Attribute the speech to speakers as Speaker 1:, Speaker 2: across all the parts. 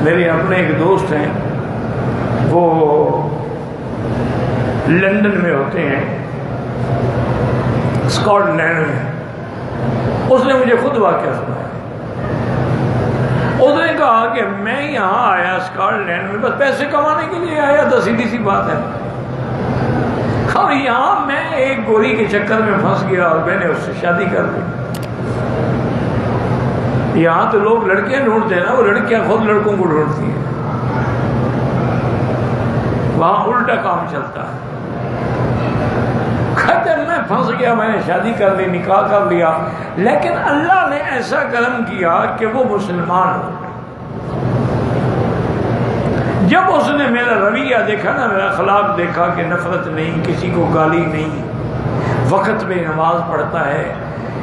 Speaker 1: میرے اپنے ایک دوست ہیں، وہ لندن میں ہوتے ہیں، اسکاٹ لینڈ میں۔ اس نے مجھے خود واقعہ سنایا۔ اس نے کہا کہ میں یہاں آیا اسکاٹ لینڈ میں بس پیسے کمانے کے لیے آیا تھا، سیدھی سی بات ہے، اور یہاں میں ایک گوری کے چکر میں پھنس گیا اور میں نے اس سے شادی کر دی۔ یہاں تو لوگ لڑکیاں ڈھونڈتے ہیں نا، وہ لڑکیاں خود لڑکوں کو ڈھونڈتی ہیں، وہاں الٹا کام چلتا ہے۔ کہتے ہیں میں پھنس گیا، میں نے شادی کر لی، نکاح کر لیا، لیکن اللہ نے ایسا کرم کیا کہ وہ مسلمان ہو۔ جب اس نے میرا رویہ دیکھا نا، میرا اخلاق دیکھا کہ نفرت نہیں، کسی کو گالی نہیں، وقت پہ نماز پڑھتا ہے،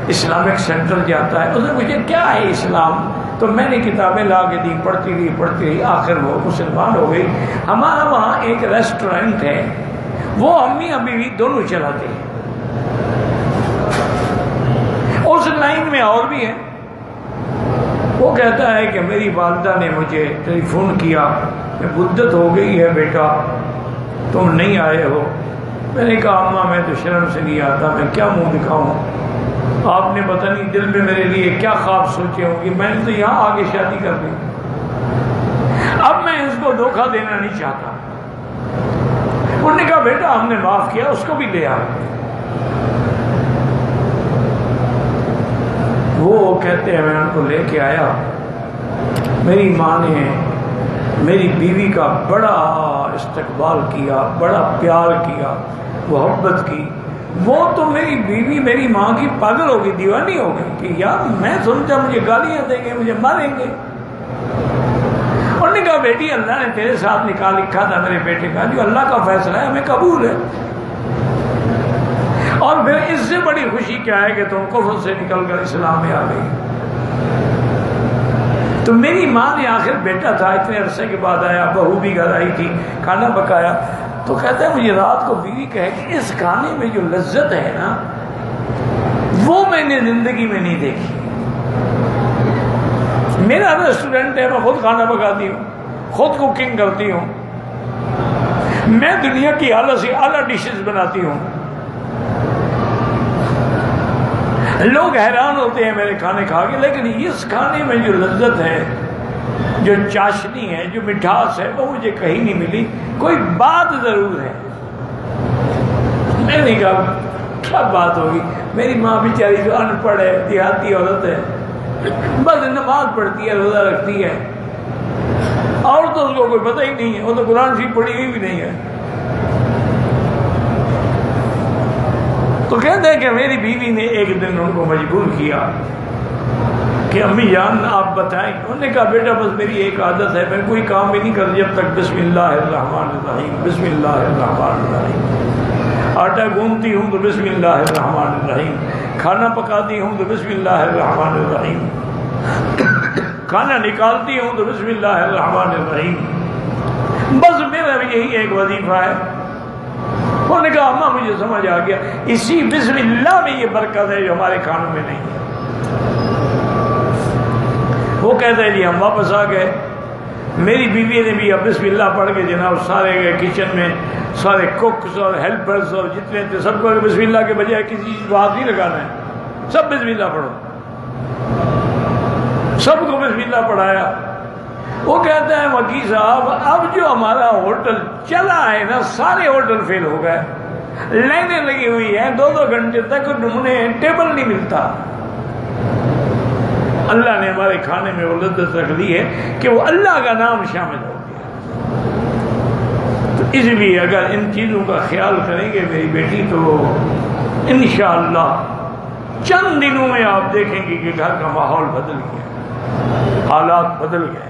Speaker 1: اسلامک سینٹر جاتا ہے، اس نے مجھے کیا ہے اسلام، تو میں نے کتابیں لا کے دی، پڑھتی رہی، آخر وہ مسلمان ہو گئی۔ ہمارا وہاں ایک ریسٹورینٹ ہے، وہ امی بیوی دونوں چلاتے ہیں، اس لائن میں اور بھی ہے۔ وہ کہتا ہے کہ میری والدہ نے مجھے ٹیلی فون کیا کہ مدت ہو گئی ہے بیٹا تم نہیں آئے ہو۔ میں نے کہا اماں میں تو شرم سے نہیں آتا، میں کیا منہ دکھاؤں، آپ نے پتہ نہیں دل میں میرے لیے کیا خواب سوچے ہوں گے، میں نے تو یہاں آ کے شادی کر دی، اب میں اس کو دھوکہ دینا نہیں چاہتا۔ انہوں نے کہا بیٹا ہم نے معاف کیا، اس کو بھی لے آئے۔ وہ کہتے ہیں میں ان کو لے کے آیا، میری ماں نے میری بیوی کا بڑا استقبال کیا، بڑا پیار کیا، محبت کی۔ وہ تو میری بیوی میری ماں کی پاگل ہو گئی، دیوانی ہو گئی کہ یار میں سمجھا مجھے گالیاں دیں گے، مجھے ماریں گے۔ انہوں نے کہا بیٹی اللہ نے تیرے ساتھ نکاح لکھا تھا میرے بیٹے کا، جو اللہ کا فیصلہ ہے ہمیں قبول ہے، اور پھر اس سے بڑی خوشی کیا ہے کہ تم کفر سے نکل کر اسلام میں آ گئی۔ تو میری ماں نے آخر بیٹا تھا، اتنے عرصے کے بعد آیا، بہو بھی گھر آئی تھی، کھانا پکایا، تو کہتا ہے مجھے رات کو بیوی کہے کہ اس کھانے میں جو لذت ہے نا وہ میں نے زندگی میں نہیں دیکھی۔ میرا ریسٹورینٹ ہے، میں خود کھانا پکاتی ہوں، خود کوکنگ کرتی ہوں، میں دنیا کی اعلیٰ سے اعلیٰ ڈشز بناتی ہوں، لوگ حیران ہوتے ہیں میرے کھانے کھا کے، لیکن اس کھانے میں جو لذت ہے، جو چاشنی ہے، جو مٹھاس ہے، وہ مجھے کہیں نہیں ملی۔ کوئی بات ضرور ہے۔ میں نے کہا کیا بات ہوگی؟ میری ماں بیچاری جو ان پڑھ ہے، دیہاتی عورت ہے، بس نماز پڑھتی ہے، روزہ رکھتی ہے، اور تو اس کو کوئی پتہ ہی نہیں ہے، وہ تو قرآن شریف پڑھی ہوئی بھی نہیں ہے۔ تو کہتے ہیں کہ میری بیوی نے ایک دن ان کو مجبور کیا کہ امی جان آپ بتائیں۔ انہوں نے کہا بیٹا بس میری ایک عادت ہے، میں کوئی کام بھی نہیں کرتی جب تک بسم اللہ الرحمن الرحیم، بسم اللہ الرحمن الرحیم، آٹا گوندتی ہوں تو بسم اللہ الرحمن الرحیم، کھانا پکاتی ہوں تو بسم اللہ الرحمن الرحیم، کھانا نکالتی ہوں تو بسم اللہ الرحمن الرحیم، بس میرا بھی یہی ایک وظیفہ ہے۔ انہوں نے کہا اماں مجھے سمجھ آ گیا، اسی بسم اللہ میں یہ برکت ہے جو ہمارے کھانوں میں نہیں ہے۔ وہ کہتے ہیں جی ہم واپس آ گئے، میری بیوی نے بھی اب بسم اللہ پڑھ کے جناب سارے کچن میں سارے کوکس اور ہیلپرز اور جتنے تھے سب کو بسم اللہ کے بجائے کسی چیز کو ہاتھ نہیں لگانا ہے، سب بسم اللہ پڑھو، سب کو بسم اللہ پڑھایا۔ وہ کہتا ہے وکیل صاحب اب جو ہمارا ہوٹل چلا ہے نا، سارے ہوٹل فیل ہو گئے، لائنیں لگی ہوئی ہیں، 2 گھنٹے تک انہیں ٹیبل نہیں ملتا۔ اللہ نے ہمارے کھانے میں وہ لذت رکھ دی ہے کہ وہ اللہ کا نام شامل ہو گیا۔ تو اس لیے اگر ان چیزوں کا خیال کریں گے میری بیٹی، تو انشاءاللہ چند دنوں میں آپ دیکھیں گے کہ گھر کا ماحول بدل گیا، حالات بدل گئے۔